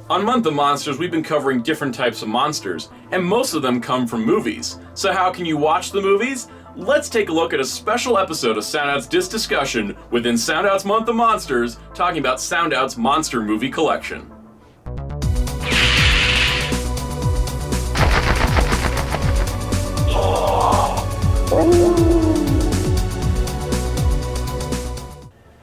On Month of Monsters, we've been covering different types of monsters, and most of them come from movies. So how can you watch the movies? Let's take a look at a special episode of Soundout's Disc Discussion within Soundout's Month of Monsters, talking about Soundout's monster movie collection.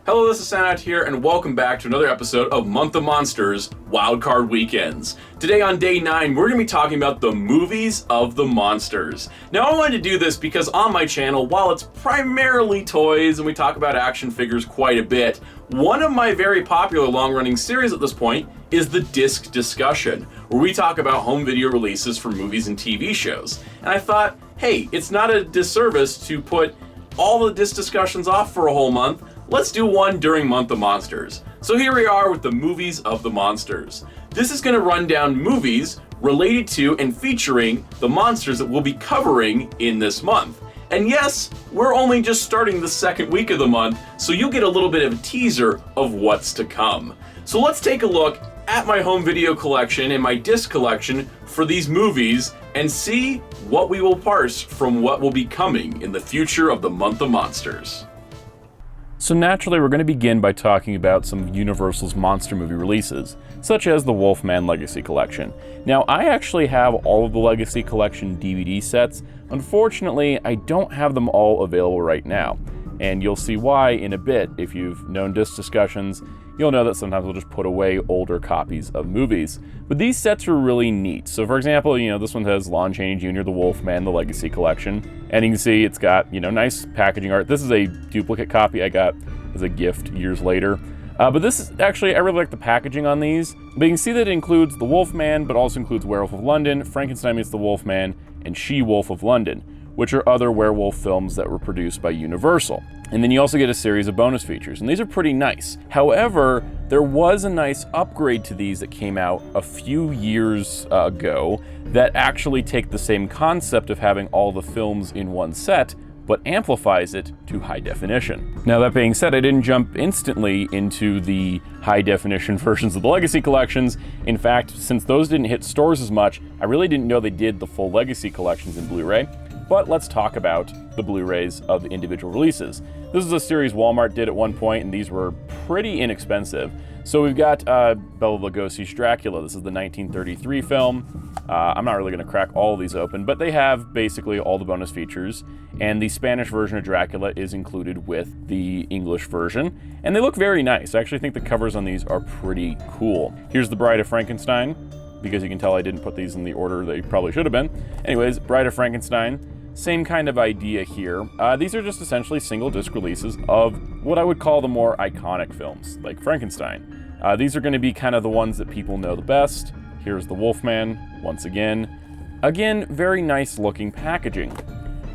Hello, this is Soundout here, and welcome back to another episode of Month of Monsters Wildcard Weekends. Today on day 9, we're going to be talking about the movies of the monsters. Now, I wanted to do this because on my channel, while it's primarily toys and we talk about action figures quite a bit, one of my very popular long-running series at this point is the Disc Discussion, where we talk about home video releases for movies and TV shows. And I thought, hey, it's not a disservice to put all the disc discussions off for a whole month. Let's do one during Month of Monsters. So here we are with the movies of the monsters. This is going to run down movies related to and featuring the monsters that we'll be covering in this month. And yes, we're only just starting the second week of the month, so you'll get a little bit of a teaser of what's to come. So let's take a look at my home video collection and my disc collection for these movies and see what we will parse from what will be coming in the future of the Month of Monsters. So naturally, we're going to begin by talking about some of Universal's monster movie releases, such as the Wolfman Legacy Collection. Now, I actually have all of the Legacy Collection DVD sets. Unfortunately, I don't have them all available right now, and you'll see why in a bit. If you've known disc discussions, you'll know that sometimes we'll just put away older copies of movies. But these sets are really neat. So for example, this one has Lon Chaney Jr., the Wolfman, the Legacy Collection. And you can see it's got, nice packaging art. This is a duplicate copy I got as a gift years later. But this is actually, I really like the packaging on these. But you can see that it includes the Wolfman, but also includes Werewolf of London, Frankenstein meets the Wolfman, and She-Wolf of London, which are other werewolf films that were produced by Universal. And then you also get a series of bonus features, and these are pretty nice. However, there was a nice upgrade to these that came out a few years ago that actually take the same concept of having all the films in one set, but amplifies it to high definition. Now, that being said, I didn't jump instantly into the high definition versions of the Legacy collections. In fact, since those didn't hit stores as much, I really didn't know they did the full Legacy collections in Blu-ray. But let's talk about the Blu-rays of the individual releases. This is a series Walmart did at one point, and these were pretty inexpensive. So we've got Bela Lugosi's Dracula. This is the 1933 film. I'm not really going to crack all of these open, but they have basically all the bonus features. And the Spanish version of Dracula is included with the English version. And they look very nice. I actually think the covers on these are pretty cool. Here's The Bride of Frankenstein, because you can tell I didn't put these in the order they probably should have been. Anyways, Bride of Frankenstein. Same kind of idea here. These are just essentially single disc releases of what I would call the more iconic films, like Frankenstein. These are going to be kind of the ones that people know the best. Here's the Wolfman, once again. Again, very nice looking packaging.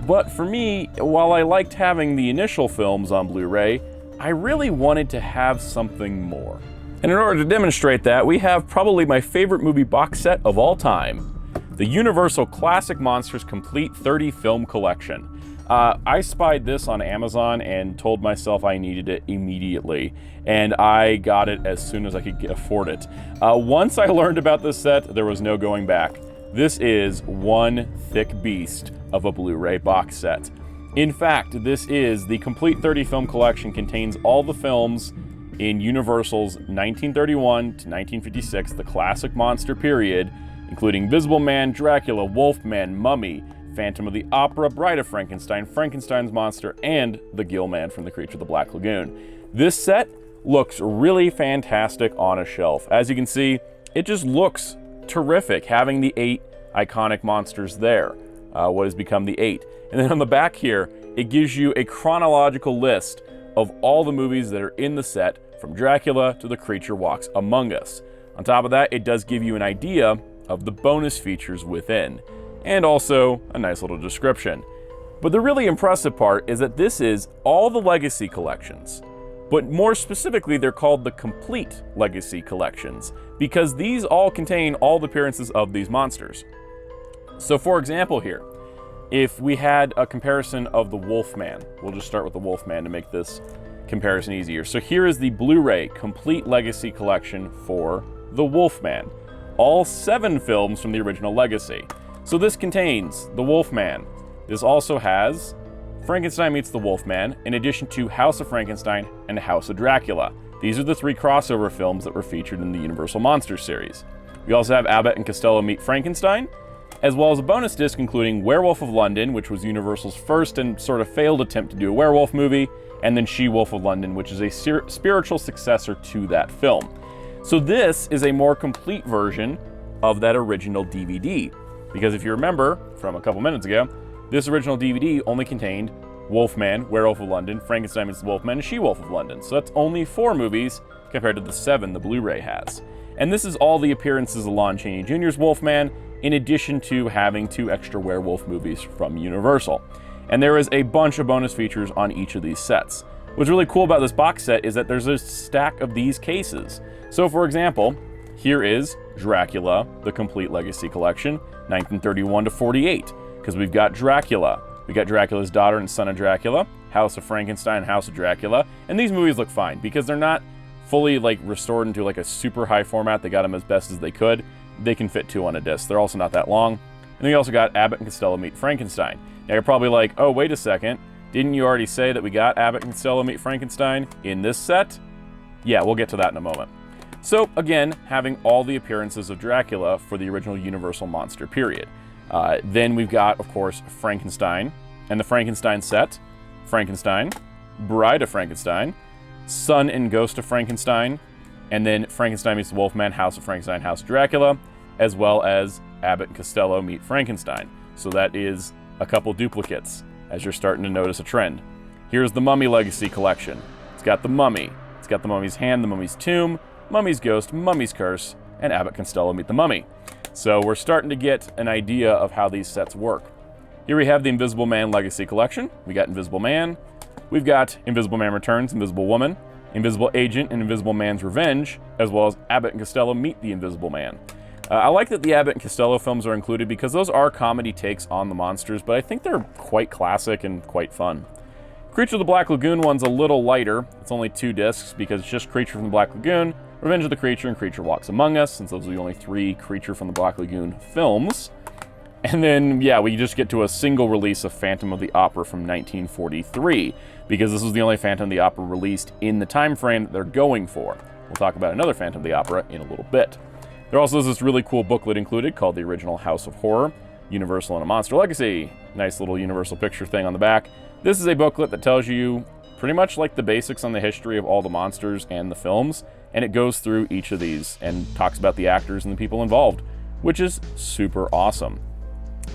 But for me, while I liked having the initial films on Blu-ray, I really wanted to have something more. And in order to demonstrate that, we have probably my favorite movie box set of all time, the Universal Classic Monsters Complete 30 Film Collection. I spied this on Amazon and told myself I needed it immediately, and I got it as soon as I could afford it. Once I learned about this set, there was no going back. This is one thick beast of a Blu-ray box set. In fact, this is the Complete 30 Film Collection, contains all the films in Universal's 1931 to 1956, the classic monster period, including Invisible Man, Dracula, Wolfman, Mummy, Phantom of the Opera, Bride of Frankenstein, Frankenstein's Monster, and the Gill Man from The Creature of the Black Lagoon. This set looks really fantastic on a shelf. As you can see, it just looks terrific, having the 8 iconic monsters there, what has become the 8. And then on the back here, it gives you a chronological list of all the movies that are in the set, from Dracula to The Creature Walks Among Us. On top of that, it does give you an idea of the bonus features within, and also a nice little description. But the really impressive part is that this is all the Legacy collections, but more specifically, they're called the Complete Legacy collections, because these all contain all the appearances of these monsters. So for example here, if we had a comparison of the Wolfman, we'll just start with the Wolfman to make this comparison easier. So here is the Blu-ray Complete Legacy collection for The Wolfman, all 7 films from the original Legacy. So this contains The Wolfman. This also has Frankenstein Meets the Wolfman, in addition to House of Frankenstein and House of Dracula. These are the 3 crossover films that were featured in the Universal Monsters series. We also have Abbott and Costello Meet Frankenstein, as well as a bonus disc including Werewolf of London, which was Universal's first and sort of failed attempt to do a werewolf movie, and then She-Wolf of London, which is a spiritual successor to that film. So this is a more complete version of that original DVD, because if you remember from a couple minutes ago, this original DVD only contained Wolfman, Werewolf of London, Frankenstein Meets the Wolfman, and She-Wolf of London. So that's only 4 movies compared to the 7 the Blu-ray has. And this is all the appearances of Lon Chaney Jr.'s Wolfman, in addition to having 2 extra werewolf movies from Universal. And there is a bunch of bonus features on each of these sets. What's really cool about this box set is that there's a stack of these cases. So for example, here is Dracula, the complete Legacy collection, 1931 to 48, because we've got Dracula. We got Dracula's Daughter and Son of Dracula, House of Frankenstein, House of Dracula, and these movies look fine because they're not fully restored into a super high format. They got them as best as they could. They can fit 2 on a disc. They're also not that long. And then we also got Abbott and Costello Meet Frankenstein. Now you're probably like, oh, wait a second. Didn't you already say that we got Abbott and Costello Meet Frankenstein in this set? Yeah, we'll get to that in a moment. So again, having all the appearances of Dracula for the original Universal Monster period. Then we've got, of course, Frankenstein and the Frankenstein set, Frankenstein, Bride of Frankenstein, Son and Ghost of Frankenstein, and then Frankenstein Meets the Wolfman, House of Frankenstein, House of Dracula, as well as Abbott and Costello Meet Frankenstein. So that is a couple duplicates, as you're starting to notice a trend. Here's the Mummy Legacy collection. It's got the Mummy. It's got the Mummy's Hand, the Mummy's Tomb, Mummy's Ghost, Mummy's Curse, and Abbott and Costello Meet the Mummy. So we're starting to get an idea of how these sets work. Here we have the Invisible Man Legacy collection. We got Invisible Man. We've got Invisible Man Returns, Invisible Woman, Invisible Agent, and Invisible Man's Revenge, as well as Abbott and Costello Meet the Invisible Man. I like that the Abbott and Costello films are included because those are comedy takes on the monsters, but I think they're quite classic and quite fun. Creature of the Black Lagoon one's a little lighter. It's only 2 discs because it's just Creature from the Black Lagoon, Revenge of the Creature, and Creature Walks Among Us, since those are the only 3 Creature from the Black Lagoon films. And then, yeah, we just get to a single release of Phantom of the Opera from 1943, because this was the only Phantom of the Opera released in the time frame that they're going for. We'll talk about another Phantom of the Opera in a little bit. There also is this really cool booklet included called The Original House of Horror, Universal and a Monster Legacy. Nice little Universal picture thing on the back. This is a booklet that tells you pretty much the basics on the history of all the monsters and the films, and it goes through each of these and talks about the actors and the people involved, which is super awesome.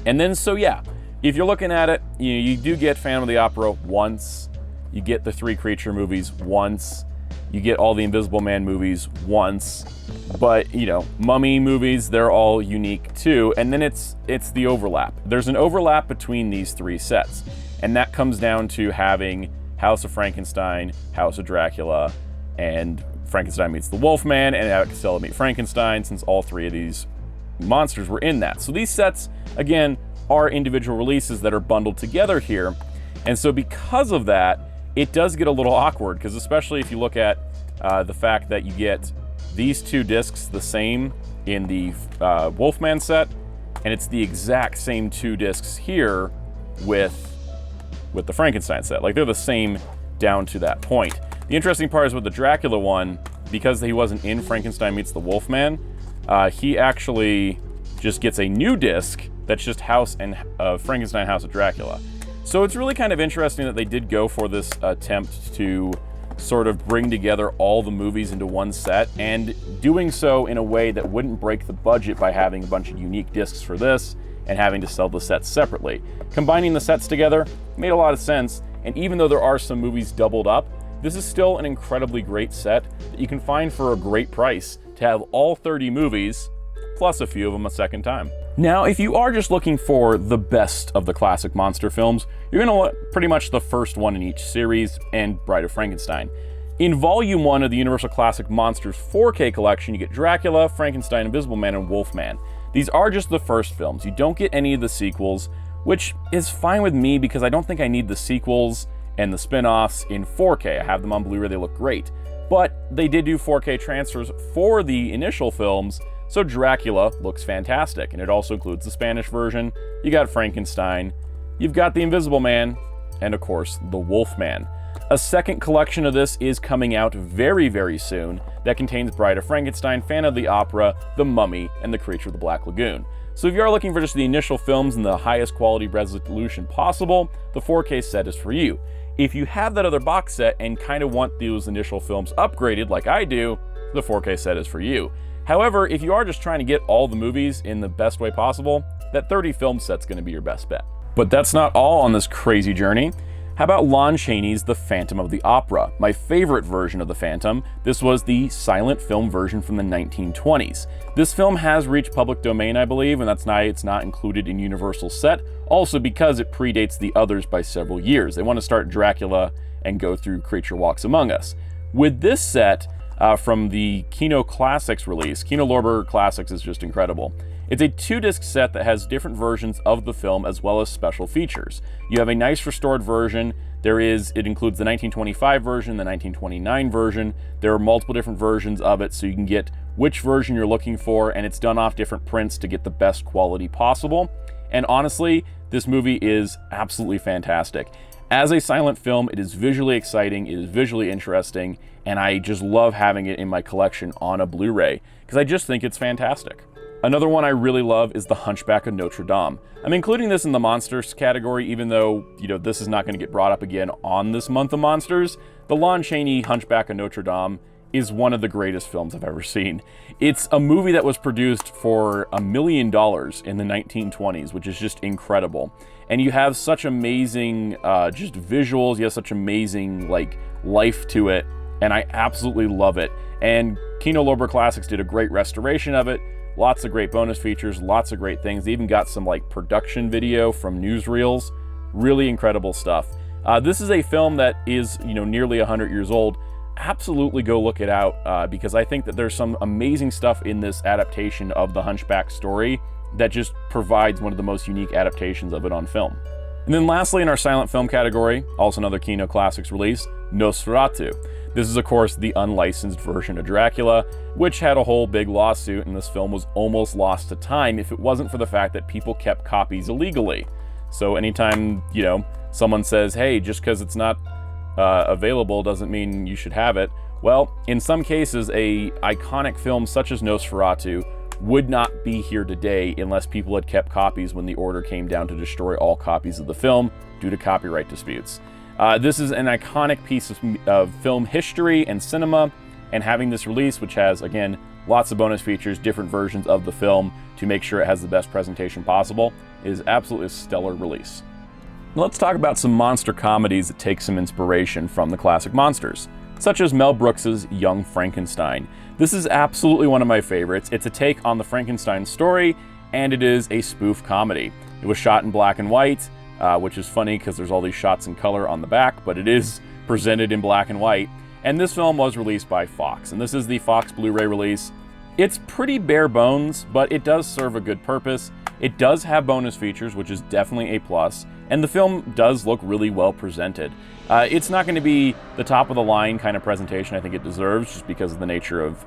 And then, so yeah, if you're looking at it, you do get Phantom of the Opera once, you get the 3 Creature movies once, you get all the Invisible Man movies once, but, Mummy movies, they're all unique too, and then it's the overlap. There's an overlap between these 3 sets, and that comes down to having House of Frankenstein, House of Dracula, and Frankenstein Meets the Wolfman, and Abbott and Costello Meet Frankenstein, since all 3 of these monsters were in that. So these sets, again, are individual releases that are bundled together here. And so because of that, it does get a little awkward, because especially if you look at the fact that you get these 2 discs the same in the Wolfman set, and it's the exact same 2 discs here with the Frankenstein set. They're the same down to that point. The interesting part is with the Dracula one, because he wasn't in Frankenstein Meets the Wolfman, he actually just gets a new disc that's just House and Frankenstein House of Dracula. So it's really kind of interesting that they did go for this attempt to sort of bring together all the movies into one set, and doing so in a way that wouldn't break the budget by having a bunch of unique discs for this and having to sell the sets separately. Combining the sets together made a lot of sense, and even though there are some movies doubled up, this is still an incredibly great set that you can find for a great price to have all 30 movies, plus a few of them a second time. Now, if you are just looking for the best of the classic monster films, you're going to want pretty much the first one in each series, and Bride of Frankenstein. In Volume 1 of the Universal Classic Monsters 4K collection, you get Dracula, Frankenstein, Invisible Man, and Wolfman. These are just the first films. You don't get any of the sequels, which is fine with me because I don't think I need the sequels and the spin-offs in 4K. I have them on Blu-ray, they look great. But they did do 4K transfers for the initial films, so Dracula looks fantastic, and it also includes the Spanish version. You got Frankenstein, you've got the Invisible Man, and of course, the Wolf Man. A second collection of this is coming out very, very soon that contains Bride of Frankenstein, Phantom of the Opera, The Mummy, and The Creature of the Black Lagoon. So if you are looking for just the initial films in the highest quality resolution possible, the 4K set is for you. If you have that other box set and kind of want those initial films upgraded like I do, the 4K set is for you. However, if you are just trying to get all the movies in the best way possible, that 30 film set's going to be your best bet. But that's not all on this crazy journey. How about Lon Chaney's The Phantom of the Opera? My favorite version of The Phantom. This was the silent film version from the 1920s. This film has reached public domain, I believe, and that's why it's not included in Universal's set, also because it predates the others by several years. They want to start Dracula and go through Creature Walks Among Us. With this set, from the Kino Classics release, Kino Lorber Classics is just incredible. It's a 2-disc set that has different versions of the film as well as special features. You have a nice restored version. It includes the 1925 version, the 1929 version. There are multiple different versions of it, so you can get which version you're looking for, and it's done off different prints to get the best quality possible. And honestly, this movie is absolutely fantastic. As a silent film, it is visually exciting, it is visually interesting, and I just love having it in my collection on a Blu-ray, because I just think it's fantastic. Another one I really love is The Hunchback of Notre Dame. I'm including this in the monsters category, even though, this is not going to get brought up again on this month of monsters. The Lon Chaney Hunchback of Notre Dame is one of the greatest films I've ever seen. It's a movie that was produced for $1 million in the 1920s, which is just incredible. And you have such amazing just visuals, you have such amazing life to it, and I absolutely love it. And Kino Lorber Classics did a great restoration of it. Lots of great bonus features, lots of great things. They even got some production video from newsreels. Really incredible stuff. This is a film that is, nearly 100 years old. Absolutely go look it out because I think that there's some amazing stuff in this adaptation of the Hunchback story that just provides one of the most unique adaptations of it on film. And then lastly, in our silent film category, also another Kino Classics release, Nosferatu. This is, of course, the unlicensed version of Dracula, which had a whole big lawsuit, and this film was almost lost to time if it wasn't for the fact that people kept copies illegally. So anytime, someone says, hey, just because it's not available doesn't mean you should have it. Well, in some cases, a iconic film such as Nosferatu would not be here today unless people had kept copies when the order came down to destroy all copies of the film due to copyright disputes. This is an iconic piece of film history and cinema, and having this release, which has, again, lots of bonus features, different versions of the film to make sure it has the best presentation possible, is absolutely a stellar release. Now let's talk about some monster comedies that take some inspiration from the classic monsters, such as Mel Brooks's Young Frankenstein. This is absolutely one of my favorites. It's a take on the Frankenstein story, and it is a spoof comedy. It was shot in black and white, which is funny because there's all these shots in color on the back, but it is presented in black and white. And this film was released by Fox, and this is the Fox Blu-ray release. It's pretty bare bones, but it does serve a good purpose. It does have bonus features, which is definitely a plus, and the film does look really well presented. It's not going to be the top of the line kind of presentation I think it deserves, just because of the nature of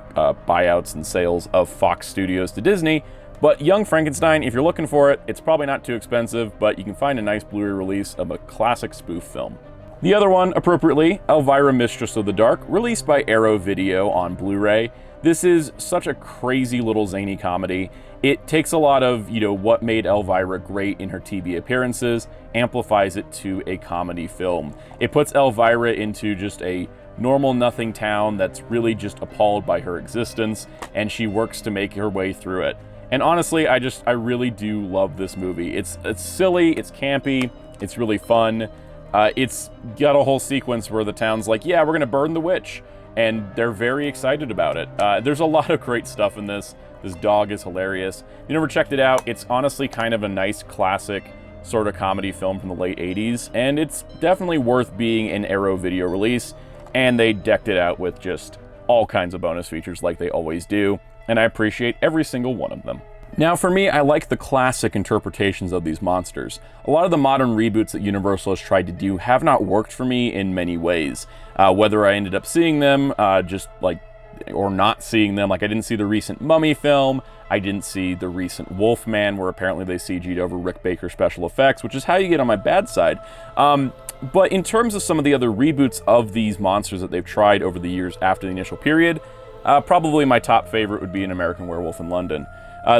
buyouts and sales of Fox Studios to Disney. But Young Frankenstein, if you're looking for it, it's probably not too expensive, but you can find a nice Blu-ray release of a classic spoof film. The other one, appropriately, Elvira, Mistress of the Dark, released by Arrow Video on Blu-ray. This is such a crazy little zany comedy. It takes a lot of, what made Elvira great in her TV appearances, amplifies it to a comedy film. It puts Elvira into just a normal nothing town that's really just appalled by her existence, and she works to make her way through it. And honestly, I really do love this movie. It's silly, it's campy, it's really fun. It's got a whole sequence where the town's like, yeah, we're gonna burn the witch. And they're very excited about it. There's a lot of great stuff in this. This dog is hilarious. If you never checked it out, it's honestly kind of a nice classic sort of comedy film from the late 80s. And it's definitely worth being an Arrow Video release. And they decked it out with just all kinds of bonus features like they always do. And I appreciate every single one of them. Now for me, I like the classic interpretations of these monsters. A lot of the modern reboots that Universal has tried to do have not worked for me in many ways. Whether I ended up seeing them, or not seeing them, like I didn't see the recent Mummy film, I didn't see the recent Wolfman, where apparently they CG'd over Rick Baker special effects, which is how you get on my bad side. But in terms of some of the other reboots of these monsters that they've tried over the years after the initial period, probably my top favorite would be An American Werewolf in London.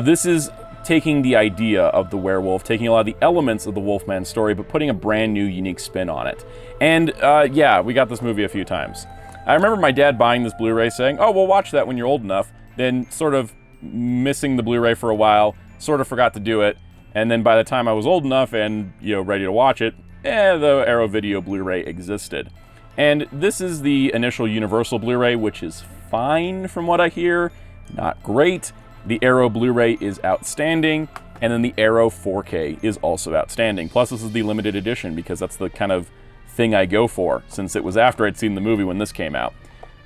This is taking the idea of the werewolf, taking a lot of the elements of the Wolfman story, but putting a brand new, unique spin on it. And yeah, we got this movie a few times. I remember my dad buying this Blu-ray saying, oh, we'll watch that when you're old enough, then sort of missing the Blu-ray for a while, sort of forgot to do it, and then by the time I was old enough and, ready to watch it, the Arrow Video Blu-ray existed. And this is the initial Universal Blu-ray, which is fine from what I hear, not great. The Arrow Blu-ray is outstanding, and then the Arrow 4K is also outstanding. Plus, this is the limited edition, because that's the kind of thing I go for, since it was after I'd seen the movie when this came out.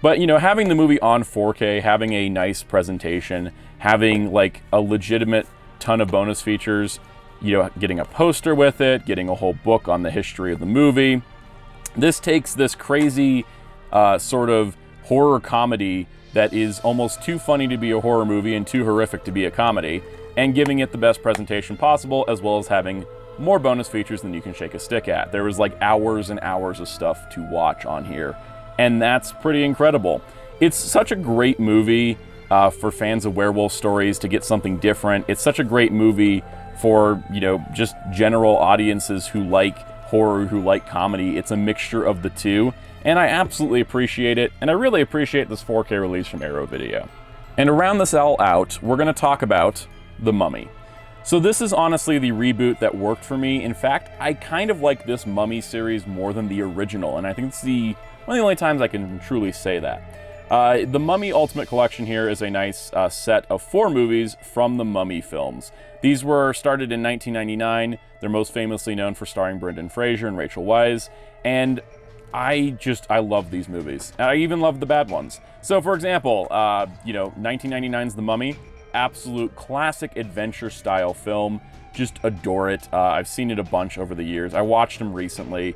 But, having the movie on 4K, having a nice presentation, having, like, a legitimate ton of bonus features, getting a poster with it, getting a whole book on the history of the movie. This takes this crazy sort of horror comedy that is almost too funny to be a horror movie and too horrific to be a comedy, and giving it the best presentation possible, as well as having more bonus features than you can shake a stick at. There was like hours and hours of stuff to watch on here, and that's pretty incredible. It's such a great movie for fans of werewolf stories to get something different. It's such a great movie for, just general audiences who like horror, who like comedy. It's a mixture of the two, and I absolutely appreciate it, and I really appreciate this 4K release from Arrow Video. And to round this all out, we're going to talk about The Mummy. So this is honestly the reboot that worked for me. In fact, I kind of like this Mummy series more than the original, and I think it's one of the only times I can truly say that. The Mummy Ultimate Collection here is a nice set of 4 movies from the Mummy films. These were started in 1999. They're most famously known for starring Brendan Fraser and Rachel Weisz, and I love these movies. I even love the bad ones. So for example, 1999's The Mummy, absolute classic adventure style film. Just adore it. I've seen it a bunch over the years. I watched them recently.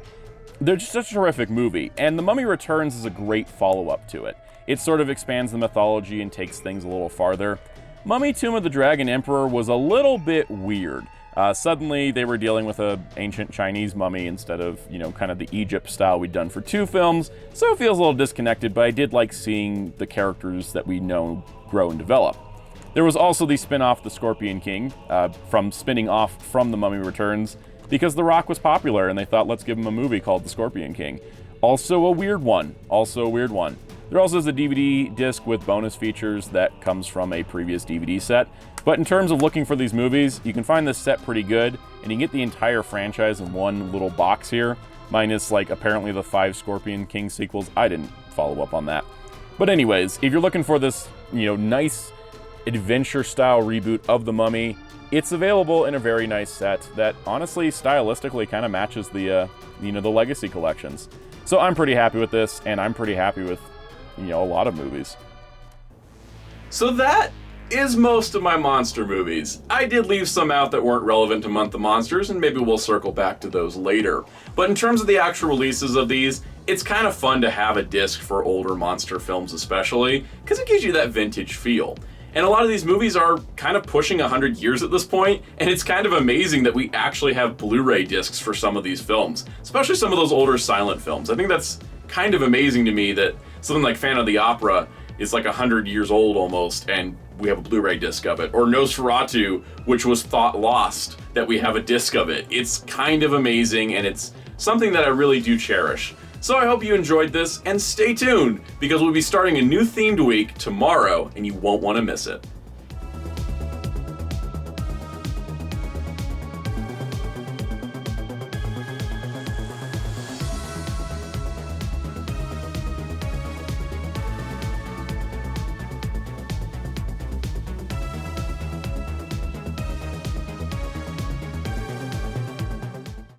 They're just such a terrific movie, and The Mummy Returns is a great follow-up to it. It sort of expands the mythology and takes things a little farther. Mummy Tomb of the Dragon Emperor was a little bit weird. Suddenly they were dealing with an ancient Chinese mummy instead of, kind of the Egypt style we'd done for 2 films, so it feels a little disconnected, but I did like seeing the characters that we know grow and develop. There was also the spin-off The Scorpion King, from spinning off from The Mummy Returns, because The Rock was popular and they thought, let's give him a movie called The Scorpion King. Also a weird one. There also is a DVD disc with bonus features that comes from a previous DVD set. But in terms of looking for these movies, you can find this set pretty good, and you can get the entire franchise in one little box here, minus apparently the 5 Scorpion King sequels. I didn't follow up on that. But anyways, if you're looking for this, nice adventure-style reboot of The Mummy, it's available in a very nice set that honestly, stylistically kind of matches the Legacy collections. So I'm pretty happy with this, and I'm pretty happy with a lot of movies. So that is most of my monster movies. I did leave some out that weren't relevant to Month of Monsters, and maybe we'll circle back to those later. But in terms of the actual releases of these, it's kind of fun to have a disc for older monster films especially, because it gives you that vintage feel. And a lot of these movies are kind of pushing 100 years at this point, and it's kind of amazing that we actually have Blu-ray discs for some of these films, especially some of those older silent films. I think that's kind of amazing to me that something like Phantom of the Opera is 100 years old almost, and we have a Blu-ray disc of it. Or Nosferatu, which was thought lost, that we have a disc of it. It's kind of amazing, and it's something that I really do cherish. So I hope you enjoyed this, and stay tuned, because we'll be starting a new themed week tomorrow, and you won't want to miss it.